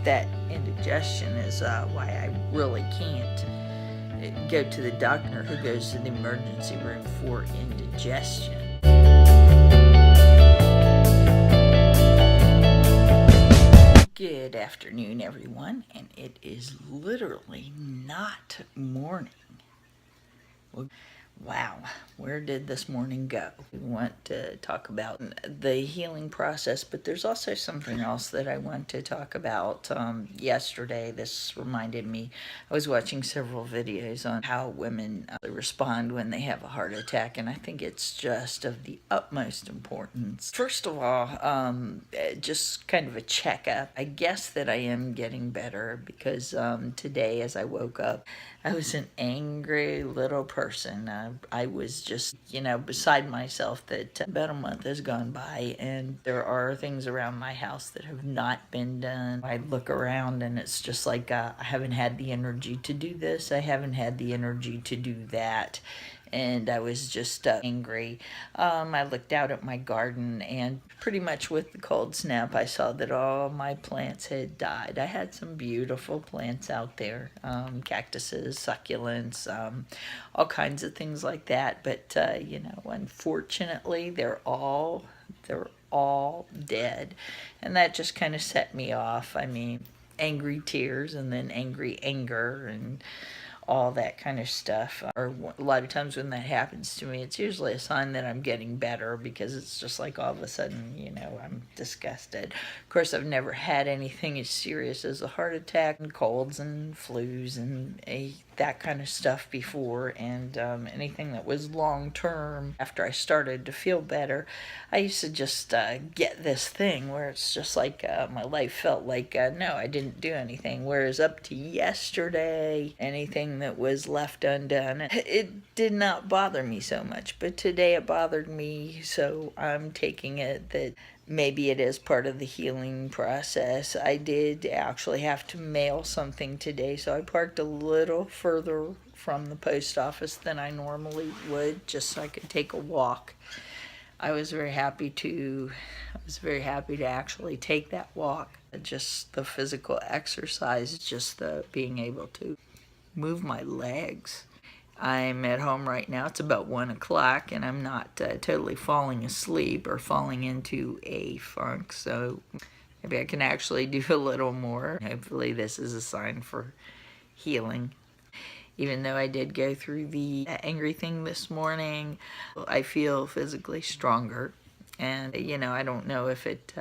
that indigestion is why I really can't go to the doctor who goes to the emergency room for indigestion. Good afternoon, everyone, and it is literally not morning. Wow, where did this morning go? We want to talk about the healing process, but there's also something else that I want to talk about. Yesterday, this reminded me, I was watching several videos on how women respond when they have a heart attack, and I think it's just of the utmost importance. First of all, just kind of a checkup. I guess that I am getting better because today, as I woke up, I was an angry little person. I was just, beside myself that about a month has gone by and there are things around my house that have not been done. I look around and it's just like I haven't had the energy to do this. I haven't had the energy to do that. And I was just angry. I looked out at my garden, and pretty much with the cold snap, I saw that all my plants had died. I had some beautiful plants out there, cactuses, succulents, all kinds of things like that. But unfortunately, they're all dead, and that just kind of set me off. I mean, angry tears, and then angry anger, and all that kind of stuff. Or a lot of times when that happens to me, it's usually a sign that I'm getting better, because it's just like all of a sudden, I'm disgusted. Of course, I've never had anything as serious as a heart attack and colds and flus and that kind of stuff before, and anything that was long term. After I started to feel better, I used to just get this thing where it's just like my life felt like no, I didn't do anything, whereas up to yesterday, anything that was left undone, it did not bother me so much. But today it bothered me, so I'm taking it that maybe it is part of the healing process. I did actually have to mail something today, so I parked a little further from the post office than I normally would, just so I could take a walk. I was very happy to actually take that walk. Just the physical exercise, just the being able to move my legs. I'm at home right now. It's about 1 o'clock, and I'm not totally falling asleep or falling into a funk, so maybe I can actually do a little more. Hopefully this is a sign for healing. Even though I did go through the angry thing this morning, I feel physically stronger. And, I don't know if it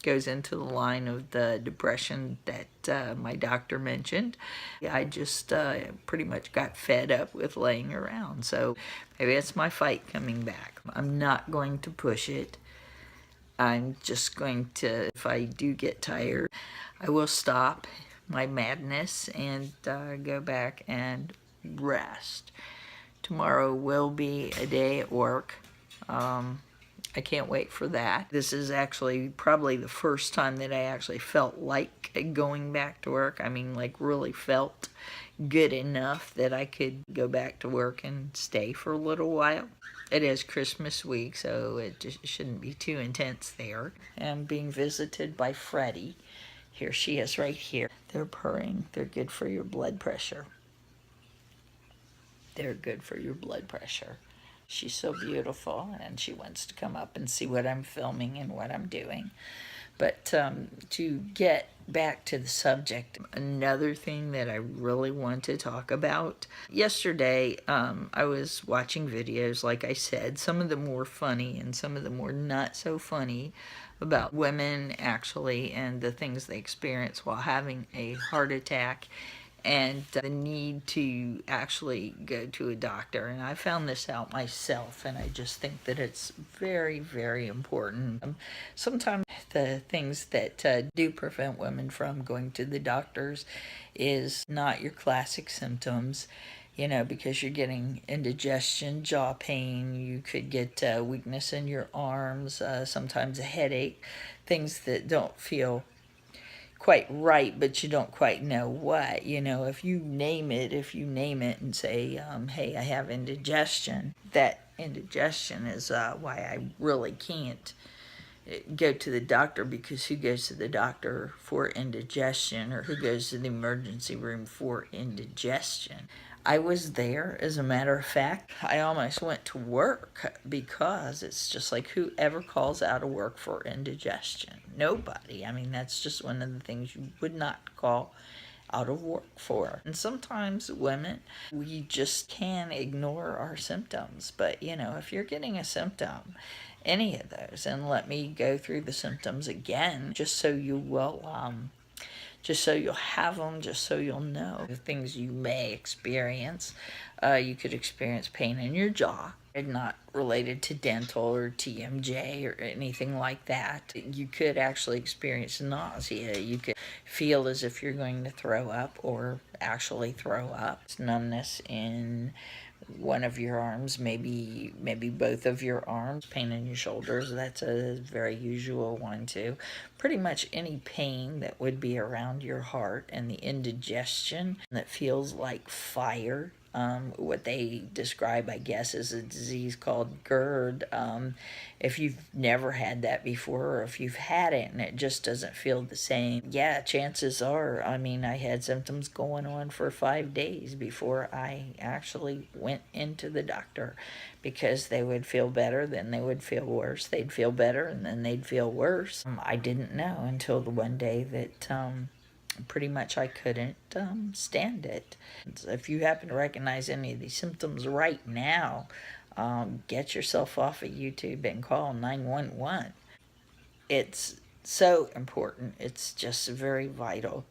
goes into the line of the depression that my doctor mentioned. I just pretty much got fed up with laying around. So maybe it's my fight coming back. I'm not going to push it. I'm just going to, if I do get tired, I will stop my madness and go back and rest. Tomorrow will be a day at work. I can't wait for that. This is actually probably the first time that I actually felt like going back to work. I mean, like really felt good enough that I could go back to work and stay for a little while. It is Christmas week, so it just shouldn't be too intense there. I'm being visited by Freddie. Here she is right here. They're purring. They're good for your blood pressure. They're good for your blood pressure. She's so beautiful, and she wants to come up and see what I'm filming and what I'm doing. But to get back to the subject, another thing that I really want to talk about. Yesterday, I was watching videos, like I said. Some of them were funny and some of them were not so funny, about women actually and the things they experience while having a heart attack, and the need to actually go to a doctor. And I found this out myself, and I just think that it's very, very important. Sometimes the things that do prevent women from going to the doctors is not your classic symptoms, because you're getting indigestion, jaw pain, you could get weakness in your arms, sometimes a headache, things that don't feel quite right, but you don't quite know what. If you name it and say, hey, I have indigestion, that indigestion is why I really can't go to the doctor, because who goes to the doctor for indigestion, or who goes to the emergency room for indigestion? I was there, as a matter of fact. I almost went to work, because it's just like, whoever calls out of work for indigestion? Nobody. I mean, that's just one of the things you would not call out of work for. And sometimes women, we just can ignore our symptoms. But if you're getting a symptom, any of those, and let me go through the symptoms again, just so you will just so you'll have them, just so you'll know the things you may experience. You could experience pain in your jaw, and not related to dental or TMJ or anything like that. You could actually experience nausea. You could feel as if you're going to throw up, or actually throw up. It's numbness in one of your arms, maybe both of your arms. Pain in your shoulders, that's a very usual one too. Pretty much any pain that would be around your heart, and the indigestion that feels like fire. What they describe, I guess, is a disease called GERD. If you've never had that before, or if you've had it and it just doesn't feel the same, yeah, chances are, I mean, I had symptoms going on for 5 days before I actually went into the doctor, because they would feel better, then they would feel worse. They'd feel better, and then they'd feel worse. I didn't know until the one day that pretty much I couldn't stand it. If you happen to recognize any of these symptoms right now, get yourself off of YouTube and call 911. It's so important. It's just very vital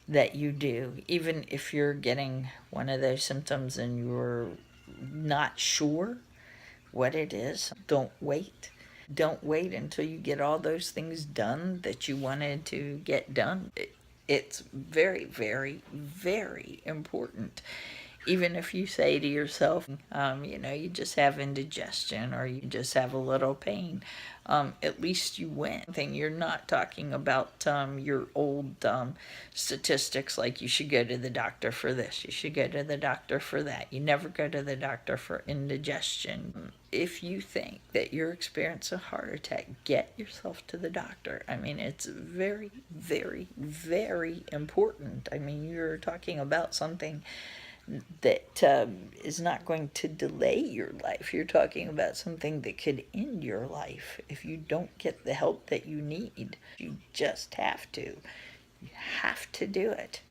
that you do. Even if you're getting one of those symptoms and you're not sure what it is, don't wait. Don't wait until you get all those things done that you wanted to get done. It's very, very, very important. Even if you say to yourself, you just have indigestion, or you just have a little pain, at least you went. You're not talking about your old statistics, like you should go to the doctor for this, you should go to the doctor for that. You never go to the doctor for indigestion. If you think that you're experiencing a heart attack, get yourself to the doctor. I mean, it's very, very, very important. I mean, you're talking about something that is not going to delay your life. You're talking about something that could end your life if you don't get the help that you need. You just have to. You have to do it.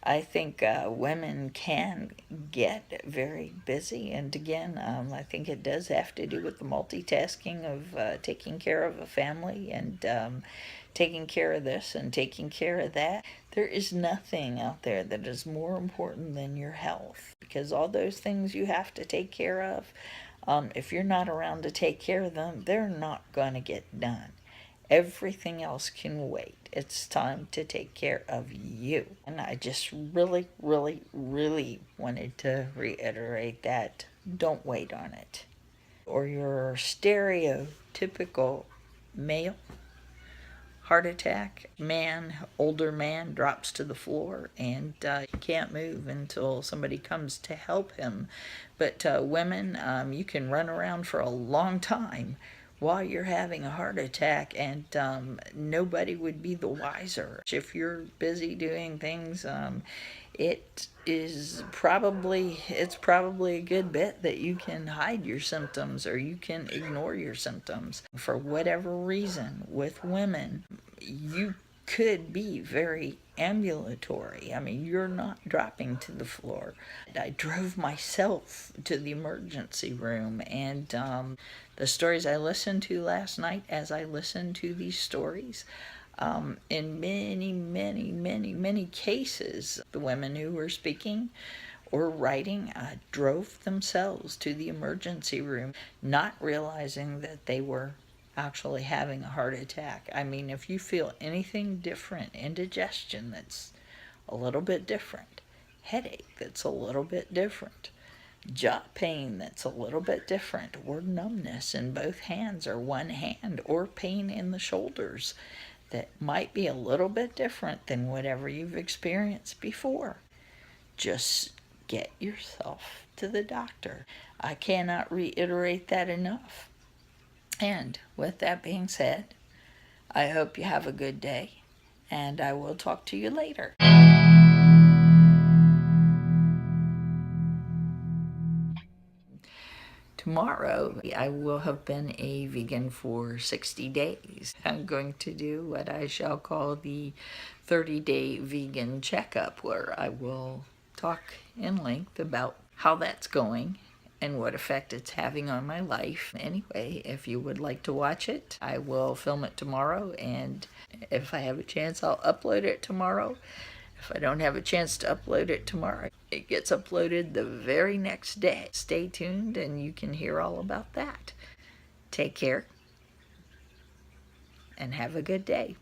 I think women can get very busy, and again, I think it does have to do with the multitasking of taking care of a family, and taking care of this and taking care of that. There is nothing out there that is more important than your health, because all those things you have to take care of, if you're not around to take care of them, they're not going to get done. Everything else can wait. It's time to take care of you. And I just really, really, really wanted to reiterate that. Don't wait on it. Or your stereotypical male heart attack man, older man, drops to the floor and can't move until somebody comes to help him. But women, you can run around for a long time while you're having a heart attack, and nobody would be the wiser. If you're busy doing things, it's probably a good bet that you can hide your symptoms, or you can ignore your symptoms for whatever reason. With women, you could be very ambulatory. I mean, you're not dropping to the floor. I drove myself to the emergency room, and the stories I listened to last night, as I listened to these stories, in many, many, many, many cases, the women who were speaking or writing drove themselves to the emergency room, not realizing that they were actually having a heart attack. I mean, if you feel anything different, indigestion that's a little bit different, headache that's a little bit different, jaw pain that's a little bit different, or numbness in both hands or one hand, or pain in the shoulders that might be a little bit different than whatever you've experienced before, just get yourself to the doctor. I cannot reiterate that enough. And with that being said, I hope you have a good day, and I will talk to you later. Tomorrow, I will have been a vegan for 60 days. I'm going to do what I shall call the 30-day vegan checkup, where I will talk in length about how that's going and what effect it's having on my life. Anyway, if you would like to watch it, I will film it tomorrow, and if I have a chance, I'll upload it tomorrow. If I don't have a chance to upload it tomorrow, it gets uploaded the very next day. Stay tuned and you can hear all about that. Take care and have a good day.